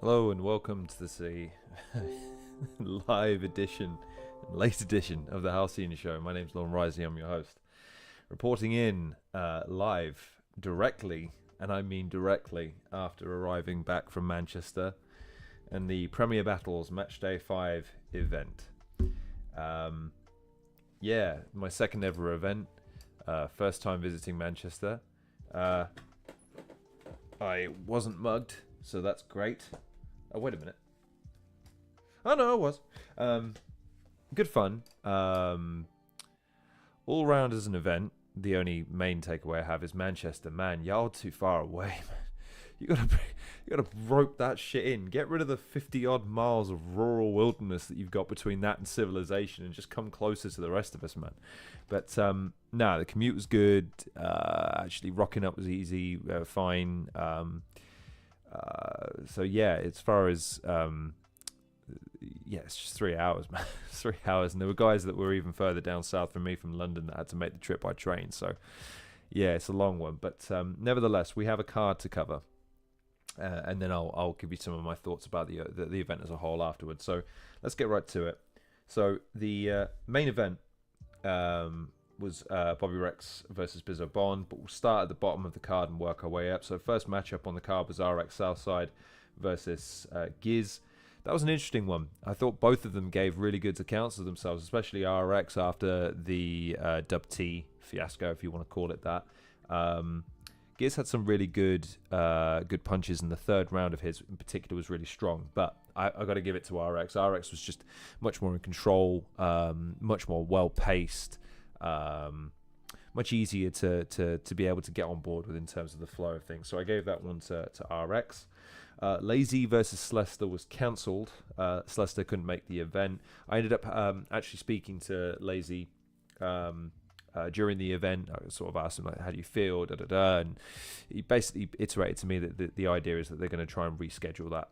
Hello and welcome to this live edition, late edition of the Halcyon Show. My name's Lauren Risey, I'm your host. Reporting in live, directly, and I mean directly, after arriving back from Manchester and the Premier Battles Matchday 5 event. My second ever event, first time visiting Manchester. I wasn't mugged, so that's great. Oh, wait a minute. Oh, no, I was. Good fun. All round as an event, the only main takeaway I have is Manchester. Man, you're too far away, man. You gotta rope that shit in. Get rid of the 50-odd miles of rural wilderness that you've got between that and civilization and just come closer to the rest of us, man. But, the commute was good. Actually, rocking up was easy, fine. As far as it's just 3 hours, man. 3 hours, and there were guys that were even further down south from me, from London, that had to make the trip by train. So yeah, it's a long one, but nevertheless, we have a card to cover, and then I'll give you some of my thoughts about the event as a whole afterwards. So let's get right to it. So the main event was Bobby Rex versus Bizzo Bond, but we'll start at the bottom of the card and work our way up. So first matchup on the card was RX Southside versus Giz. That was an interesting one. I thought both of them gave really good accounts of themselves, especially RX after the Dub T fiasco, if you want to call it that. Giz had some really good punches, and the third round of his in particular was really strong. But I got to give it to RX. RX was just much more in control, much more well-paced. Much easier to be able to get on board with in terms of the flow of things. So I gave that one to RX. Lazy versus Slester was cancelled. Slester couldn't make the event. I ended up actually speaking to Lazy during the event. I sort of asked him, like, how do you feel? And he basically iterated to me that the idea is that they're going to try and reschedule that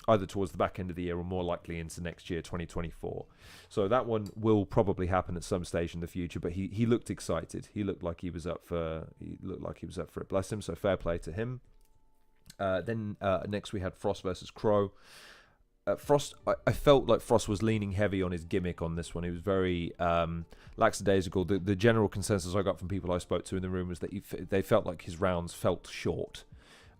either towards the back end of the year or more likely into next year, 2024. So that one will probably happen at some stage in the future, but he looked excited. He looked like he was up for it. Bless him. So fair play to him. Then next we had Frost versus Crow. Frost, I felt like Frost was leaning heavy on his gimmick on this one. He was very lackadaisical. The general consensus I got from people I spoke to in the room was that they felt like his rounds felt short.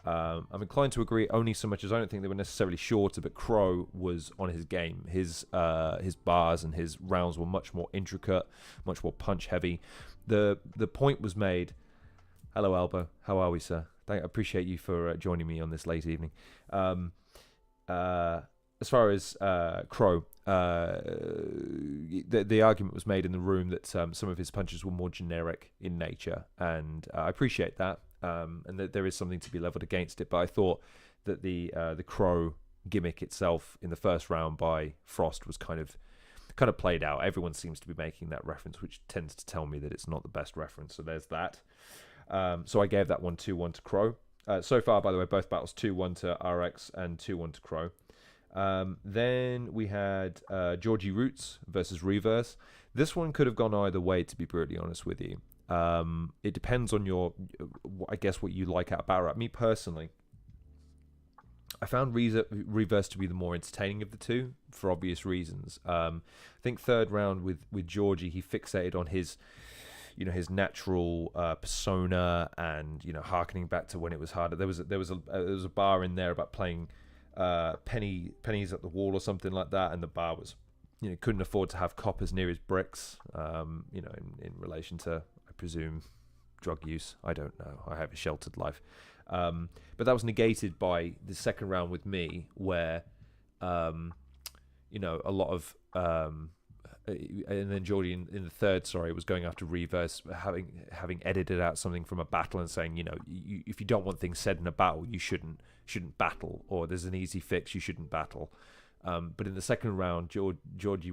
I'm inclined to agree, only so much as I don't think they were necessarily shorter, but Crow was on his game. His bars and his rounds were much more intricate, much more punch heavy. The point was made. Hello, Albo. How are we, sir? I appreciate you for joining me on this late evening. As far as Crow, the argument was made in the room that some of his punches were more generic in nature, and I appreciate that. And that there is something to be leveled against it, but I thought that the Crow gimmick itself in the first round by Frost was kind of played out. Everyone seems to be making that reference, which tends to tell me that it's not the best reference. So there's that. So I gave that one 2-1 to Crow. So far, by the way, both battles 2-1 to RX and 2-1 to Crow. Then we had Georgie Roots versus Reverse. This one could have gone either way, to be brutally honest with you. It depends on what you like out of battle rap. Me personally, I found Reverse to be the more entertaining of the two for obvious reasons. I think third round with Georgie, he fixated on his natural persona and harkening back to when it was harder. There was a bar in there about playing pennies at the wall or something like that, and the bar was couldn't afford to have coppers near his bricks. In relation to, I presume, drug use. I don't know. I have a sheltered life. But that was negated by the second round with me, where, a lot of, and then Geordie in the third, was going after Reverse, having edited out something from a battle and saying, if you don't want things said in a battle, you shouldn't battle, or there's an easy fix, you shouldn't battle. But in the second round, Georgie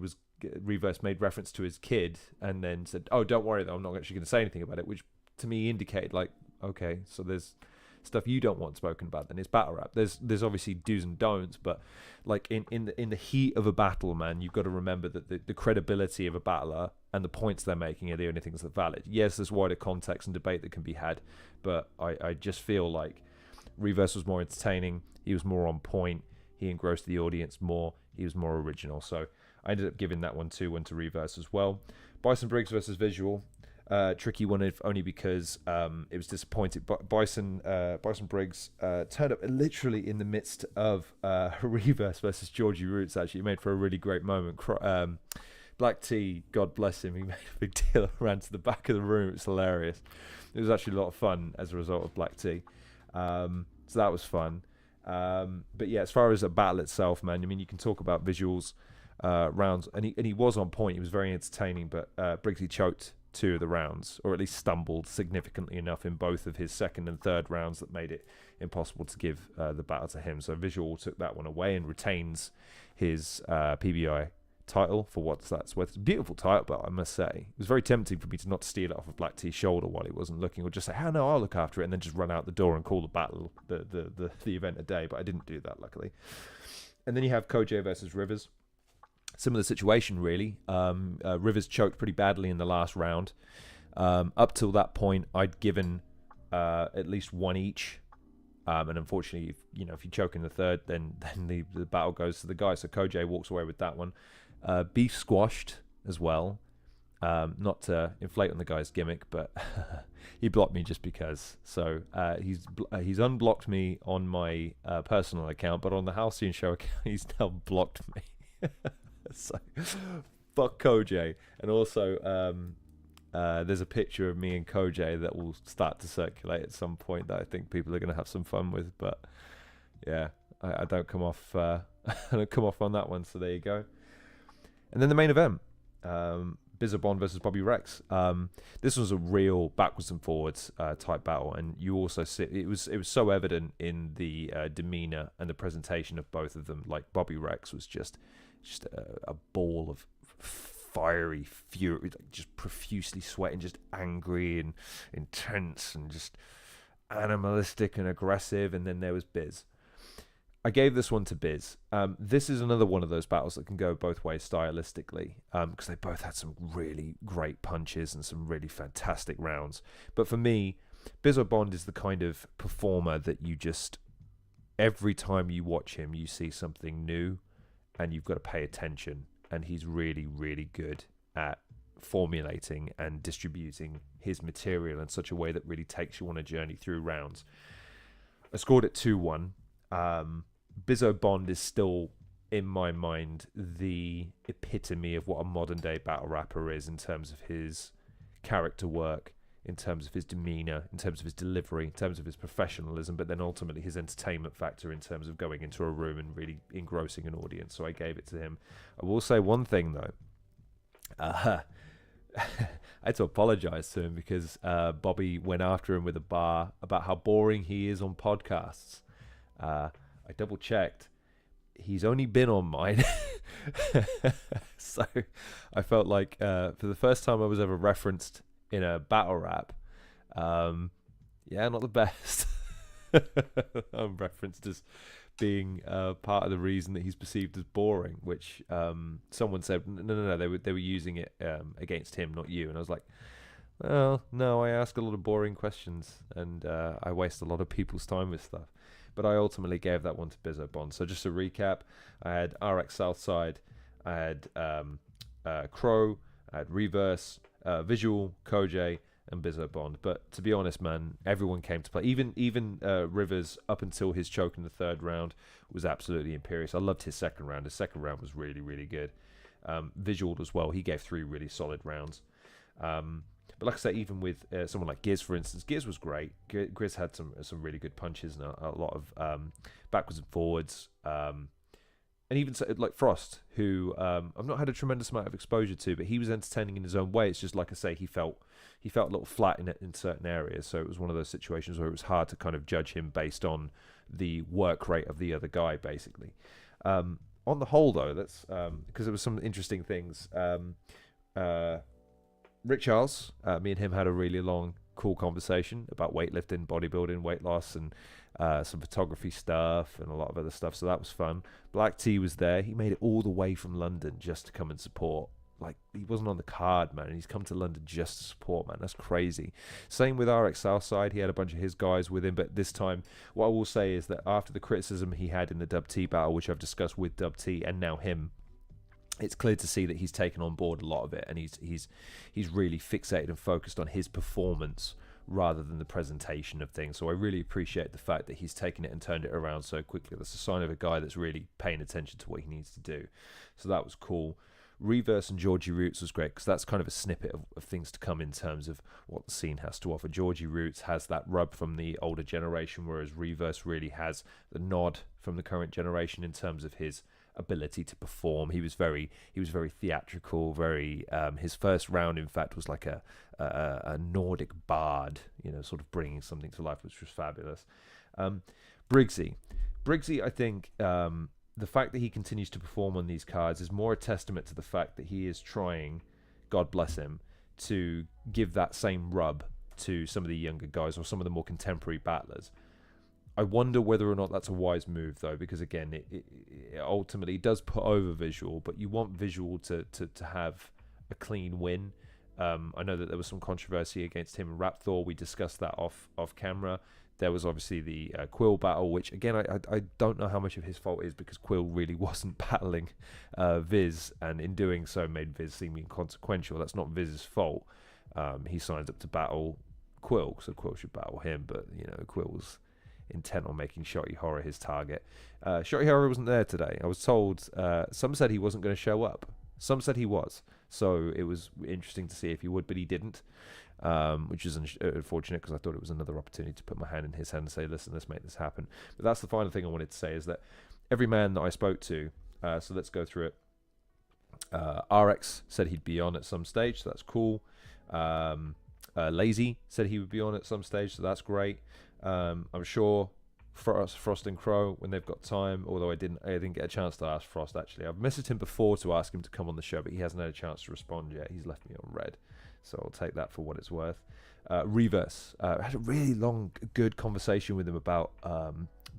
Reverse made reference to his kid and then said, "Oh, don't worry though, I'm not actually going to say anything about it," which to me indicated, like, okay, so there's stuff you don't want spoken about. Then it's battle rap. There's obviously do's and don'ts, but like in the heat of a battle, man, you've got to remember that the credibility of a battler and the points they're making are the only things that are valid. Yes, there's wider context and debate that can be had, but I just feel like Reverse was more entertaining. He was more on point. He engrossed the audience more. He was more original. So I ended up giving that one 2-1 to Reverse as well. Bison Briggs versus Visual. Tricky one, if only because it was disappointing. But Bison Briggs turned up literally in the midst of Reverse versus Georgie Roots. Actually, it made for a really great moment. Black T, God bless him, he made a big deal, ran to the back of the room. It's hilarious. It was actually a lot of fun as a result of Black T. So that was fun. But yeah, as far as a battle itself, man, I mean, you can talk about visuals, rounds, and he was on point. He was very entertaining, but Briggsy choked 2 of the rounds, or at least stumbled significantly enough in both of his second and third rounds that made it impossible to give the battle to him. So Visual took that one away and retains his PBI title for what that's worth. It's a beautiful title, but I must say it was very tempting for me to not steal it off of Black T's shoulder while he wasn't looking, or just say, "Oh no, I'll look after it," and then just run out the door and call the battle the event a day. But I didn't do that, luckily. And then you have Koj versus Rivers. Similar situation, really. Rivers choked pretty badly in the last round. Up till that point, I'd given at least 1 each. And unfortunately, if you choke in the third, then the battle goes to the guy. So Koj walks away with that one. Beef squashed as well. Not to inflate on the guy's gimmick, but he blocked me just because. So he's unblocked me on my personal account, but on the Halcyon show account, he's now blocked me. So fuck Koj. And also there's a picture of me and Koj that will start to circulate at some point that I think people are going to have some fun with. But yeah, I don't come off I don't come off on that one. So there you go. And then the main event, Bizzo Bond versus Bobby Rex. This was a real backwards and forwards type battle, and you also see it was so evident in the demeanor and the presentation of both of them. Like Bobby Rex was just a ball of fiery fury, just profusely sweating, just angry and intense and just animalistic and aggressive. And then there was Biz. I gave this one to Biz. This is another one of those battles that can go both ways stylistically, because they both had some really great punches and some really fantastic rounds. But for me, Bizzo Bond is the kind of performer that you just, every time you watch him, you see something new and you've got to pay attention. And he's really, really good at formulating and distributing his material in such a way that really takes you on a journey through rounds. I scored it 2-1. Bizzo Bond is still, in my mind, the epitome of what a modern day battle rapper is in terms of his character work, in terms of his demeanor, in terms of his delivery, in terms of his professionalism, but then ultimately his entertainment factor in terms of going into a room and really engrossing an audience. So I gave it to him. I will say one thing though. I had to apologize to him because Bobby went after him with a bar about how boring he is on podcasts. I double checked. He's only been on mine. So I felt like for the first time I was ever referenced in a battle rap, not the best. I'm referenced as being part of the reason that he's perceived as boring, which someone said, no, they were using it against him, not you. And I was like, well, no, I ask a lot of boring questions and I waste a lot of people's time with stuff. But I ultimately gave that one to Bizzo Bond. So just to recap, I had RX Southside, I had Crow, I had Reverse, Visual, Koj, and Bizzo Bond. But to be honest, man, everyone came to play. Even Rivers, up until his choke in the third round, was absolutely imperious. I loved his second round. His second round was really, really good. Visual as well. He gave 3 really solid rounds. But like I say, even with someone like Giz, for instance, Giz was great. Giz had some really good punches and a lot of backwards and forwards. And even like Frost, who I've not had a tremendous amount of exposure to, but he was entertaining in his own way. It's just like I say, he felt a little flat in certain areas. So it was one of those situations where it was hard to kind of judge him based on the work rate of the other guy, basically. On the whole, though, that's because there were some interesting things. Rick Charles, me and him had a really long, cool conversation about weightlifting, bodybuilding, weight loss, and some photography stuff and a lot of other stuff. So that was fun. Black T was there. He made it all the way from London just to come and support like, he wasn't on the card, man. And he's come to London just to support, man. That's crazy. Same with RX Southside. He had a bunch of his guys with him, but this time, what I will say is that after the criticism he had in the Dub T battle, which I've discussed with Dub T and now him, it's clear to see that he's taken on board a lot of it, and he's really fixated and focused on his performance rather than the presentation of things. So I really appreciate the fact that he's taken it and turned it around so quickly. That's a sign of a guy that's really paying attention to what he needs to do. So that was cool. Reverse and Georgie Roots was great, because that's kind of a snippet of things to come in terms of what the scene has to offer. Georgie Roots has that rub from the older generation, whereas Reverse really has the nod from the current generation in terms of his ability to perform. He was very theatrical, very his first round in fact was like a Nordic bard, you know, sort of bringing something to life, which was fabulous. Briggsy, I think the fact that he continues to perform on these cards is more a testament to the fact that he is trying, God bless him, to give that same rub to some of the younger guys or some of the more contemporary battlers. I wonder whether or not that's a wise move, though, because again, it ultimately does put over Visual, but you want Visual to have a clean win. I know that there was some controversy against him and Rapthor. We discussed that off camera. There was obviously the Quill battle, which again, I don't know how much of his fault is, because Quill really wasn't battling Viz, and in doing so made Viz seem inconsequential. That's not Viz's fault. He signed up to battle Quill, so Quill should battle him, but you know, Quill's intent on making Shotty Horror his target. Shotty Horror wasn't there today. I was told some said he wasn't going to show up. Some said he was. So it was interesting to see if he would, but he didn't, which is unfortunate, because I thought it was another opportunity to put my hand in his hand and say, listen, let's make this happen. But that's the final thing I wanted to say, is that every man that I spoke to, so let's go through it. RX said he'd be on at some stage, so that's cool. Lazy said he would be on at some stage, so that's great. I'm sure Frost and Crow, when they've got time, although I didn't get a chance to ask Frost, actually. I've messaged him before to ask him to come on the show, but he hasn't had a chance to respond yet. He's left me on red, so I'll take that for what it's worth. Reverse, I had a really long, good conversation with him about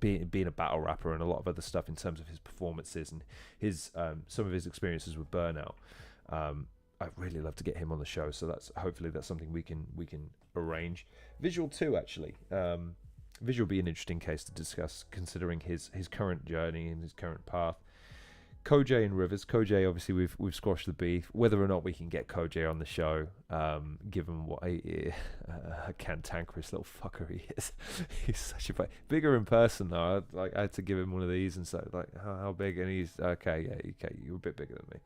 being a battle rapper and a lot of other stuff in terms of his performances and his some of his experiences with Burnout. I'd really love to get him on the show, so hopefully that's something we can arrange. Visual too, actually. Visual will be an interesting case to discuss, considering his current journey and his current path. Koj and Rivers. Koj, obviously, we've squashed the beef. Whether or not we can get Koj on the show, given what a cantankerous little fucker he is. He's such a bigger in person though. I had to give him one of these and so like how big, and he's okay. You're a bit bigger than me.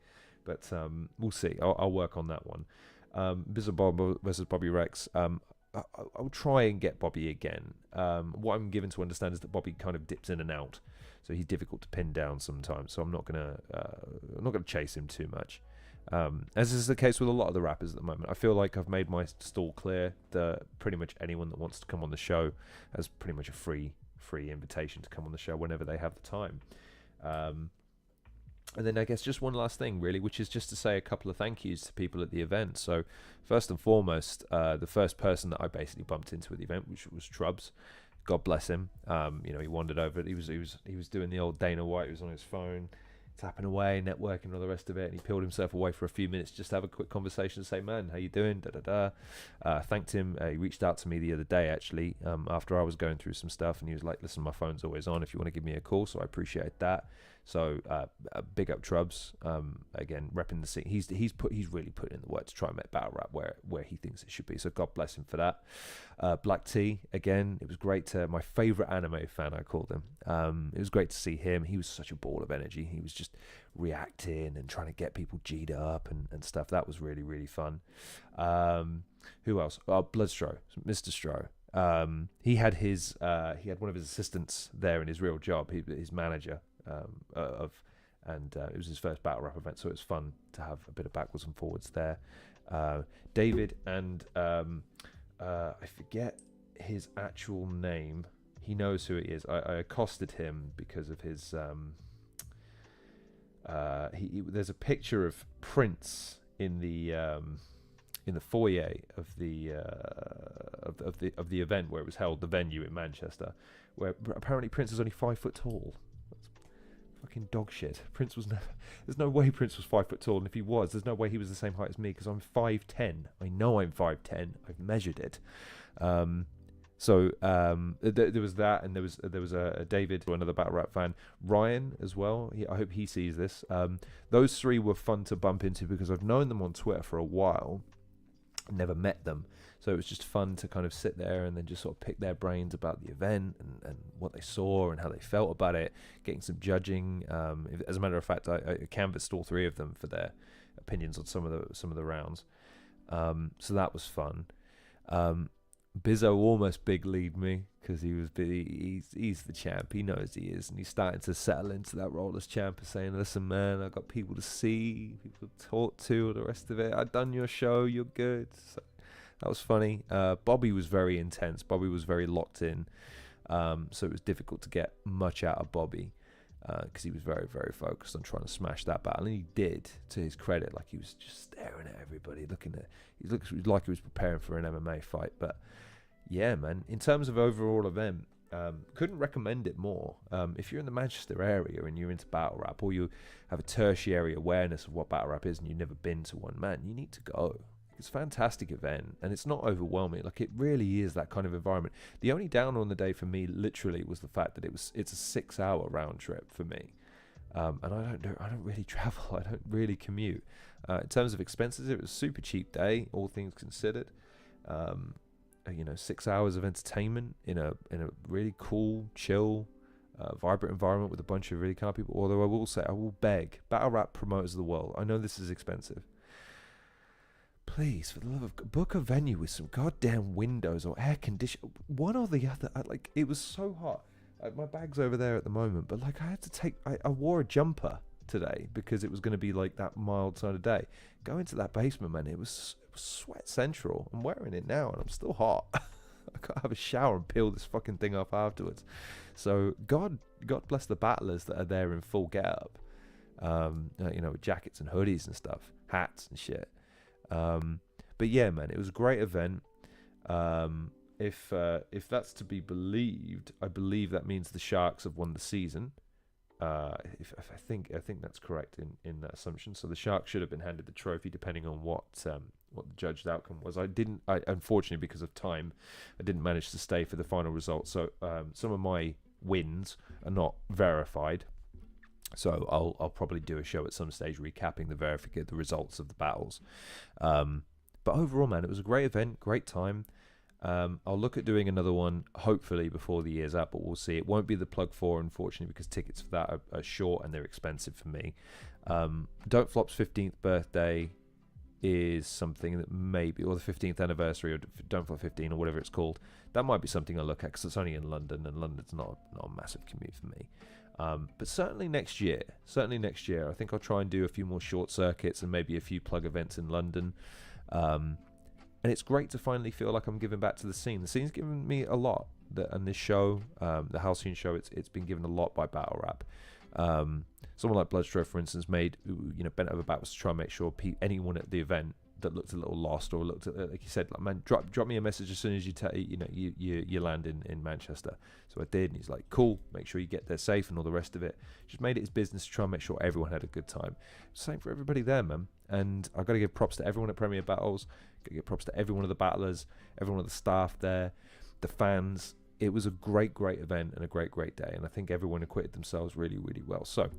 But we'll see. I'll work on that one. Bizzo Bob versus Bobby Rex. I'll try and get Bobby again. What I'm given to understand is that Bobby kind of dips in and out, so he's difficult to pin down sometimes. So I'm not gonna chase him too much. As is the case with a lot of the rappers at the moment. I feel like I've made my stall clear that pretty much anyone that wants to come on the show has pretty much a free invitation to come on the show whenever they have the time. And then I guess just one last thing, really, which is just to say a couple of thank yous to people at the event. So first and foremost, the first person that I basically bumped into at the event, which was Trubs. God bless him. He wandered over. He was doing the old Dana White. He was on his phone, tapping away, networking, and all the rest of it. And he peeled himself away for a few minutes just to have a quick conversation and say, man, how you doing? Thanked him. He reached out to me the other day, actually, after I was going through some stuff. And he was like, listen, my phone's always on if you want to give me a call. So I appreciate that. So big up Trubs. Again, repping the scene. He's really put in the work to try and make battle rap where he thinks it should be. So God bless him for that. Black T, again, it was great to my favorite anime fan, I called him. It was great to see him. He was such a ball of energy. He was just reacting and trying to get people G'd up and stuff. That was really, really fun. Who else? Bloodstro, Mr. Stro. He had one of his assistants there in his real job, his manager. It was his first battle rap event, so it was fun to have a bit of backwards and forwards there. David and I forget his actual name. He knows who he is. I accosted him because of his there's a picture of Prince in the foyer of the event where it was held, the venue in Manchester, where apparently Prince is only 5 foot tall. fucking dog shit. Prince was never. There's no way Prince was 5 foot tall, and if he was, there's no way he was the same height as me because I'm 5'10". I know I'm 5'10". I've measured it. There was that, and there was a David, another battle rap fan, Ryan as well. I hope he sees this. Those three were fun to bump into because I've known them on Twitter for a while, never met them, so it was just fun to kind of sit there and then just sort of pick their brains about the event and what they saw and how they felt about it, getting some judging. As a matter of fact, I canvassed all three of them for their opinions on some of the rounds, so that was fun. Bizzo almost big lead me because he's the champ. He knows he is, and he's starting to settle into that role as champ, and saying, "Listen, man, I've got people to see, people to talk to, all the rest of it. I've done your show. You're good." So that was funny. Bobby was very intense. Bobby was very locked in, so it was difficult to get much out of Bobby because he was very, very focused on trying to smash that battle, and he did, to his credit. Like, he was just staring at everybody, he looks like he was preparing for an MMA fight. But yeah, man, in terms of overall event, couldn't recommend it more. If you're in the Manchester area and you're into battle rap, or you have a tertiary awareness of what battle rap is and you've never been to one, man, you need to go. It's a fantastic event, and it's not overwhelming. Like, it really is that kind of environment. The only down on the day for me, literally, was the fact that it's a 6-hour round trip for me, and I don't really travel. I don't really commute. In terms of expenses, it was a super cheap day, all things considered. 6 hours of entertainment in a really cool, chill, vibrant environment with a bunch of really kind people. Although I will say, I will beg battle rap promoters of the world, I know this is expensive, please, for the love of God, book a venue with some goddamn windows or air conditioning, one or the other. It was so hot. My bag's over there at the moment, but I had to take. I wore a jumper today because it was going to be like that mild side of day. Go into that basement, man. It was sweat central. I'm wearing it now, and I'm still hot. I gotta have a shower and peel this fucking thing off afterwards. So God bless the battlers that are there in full get-up, with jackets and hoodies and stuff, hats and shit. But yeah, man, it was a great event. If that's to be believed, I believe that means the Sharks have won the season. I think that's correct in that assumption. So the Sharks should have been handed the trophy, depending on what the judged outcome was. I unfortunately, because of time, I didn't manage to stay for the final result. So some of my wins are not verified. So I'll probably do a show at some stage recapping the results of the battles. But overall, man, it was a great event, great time. I'll look at doing another one, hopefully before the year's out, but we'll see. It won't be the Plug 4, unfortunately, because tickets for that are short and they're expensive for me. Don't Flop's 15th birthday is something that maybe, or the 15th anniversary, or Don't Flop 15, or whatever it's called, that might be something I'll look at, because it's only in London, and London's not a massive commute for me. But certainly next year, I think I'll try and do a few more short circuits and maybe a few plug events in London. And it's great to finally feel like I'm giving back to the scene. The scene's given me a lot. And this show, the Halcyon show, it's been given a lot by battle rap. Someone like Bloodstroke, for instance, bent over backwards to try and make sure anyone at the event that looked a little lost or looked at, like you said, like, man, drop me a message as soon as you land in Manchester. So I did, and he's like, cool, make sure you get there safe and all the rest of it. Just made it his business to try and make sure everyone had a good time. Same for everybody there, man. And I've got to give props to everyone at Premier Battles. Got to give props to every one of the battlers, everyone of the staff there, the fans. It was a great event and a great day, and I think everyone acquitted themselves really, really well. So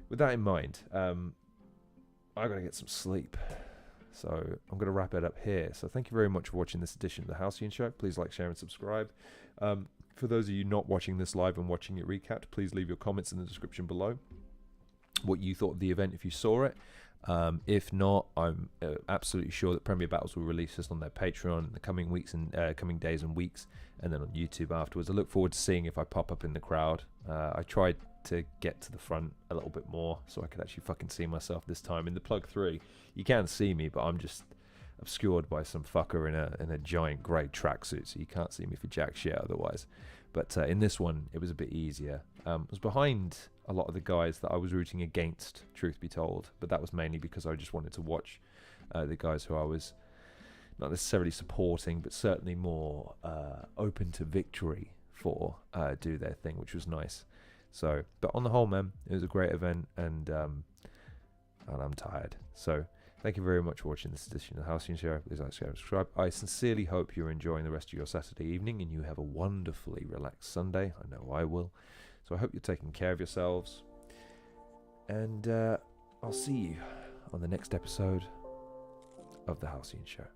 with that in mind, I got to get some sleep. So I'm going to wrap it up here. So thank you very much for watching this edition of the Halcyon Show. Please like, share, and subscribe. For those of you not watching this live and watching it recapped, please leave your comments in the description below. What you thought of the event if you saw it. If not, I'm absolutely sure that Premier Battles will release this on their Patreon in the coming weeks and coming days and weeks, and then on YouTube afterwards. I look forward to seeing if I pop up in the crowd. I tried to get to the front a little bit more so I could actually fucking see myself this time. In the Plug 3, you can see me, but I'm just obscured by some fucker in a giant grey tracksuit, so you can't see me for jack shit otherwise. But in this one, it was a bit easier. I was behind a lot of the guys that I was rooting against, truth be told, but that was mainly because I just wanted to watch the guys who I was not necessarily supporting, but certainly more open to victory for do their thing, which was nice. So, but on the whole, man, it was a great event, and I'm tired. So, thank you very much for watching this edition of the Halcyon Show. Please like, share, and subscribe. I sincerely hope you're enjoying the rest of your Saturday evening and you have a wonderfully relaxed Sunday. I know I will. So I hope you're taking care of yourselves. And I'll see you on the next episode of the Halcyon Show.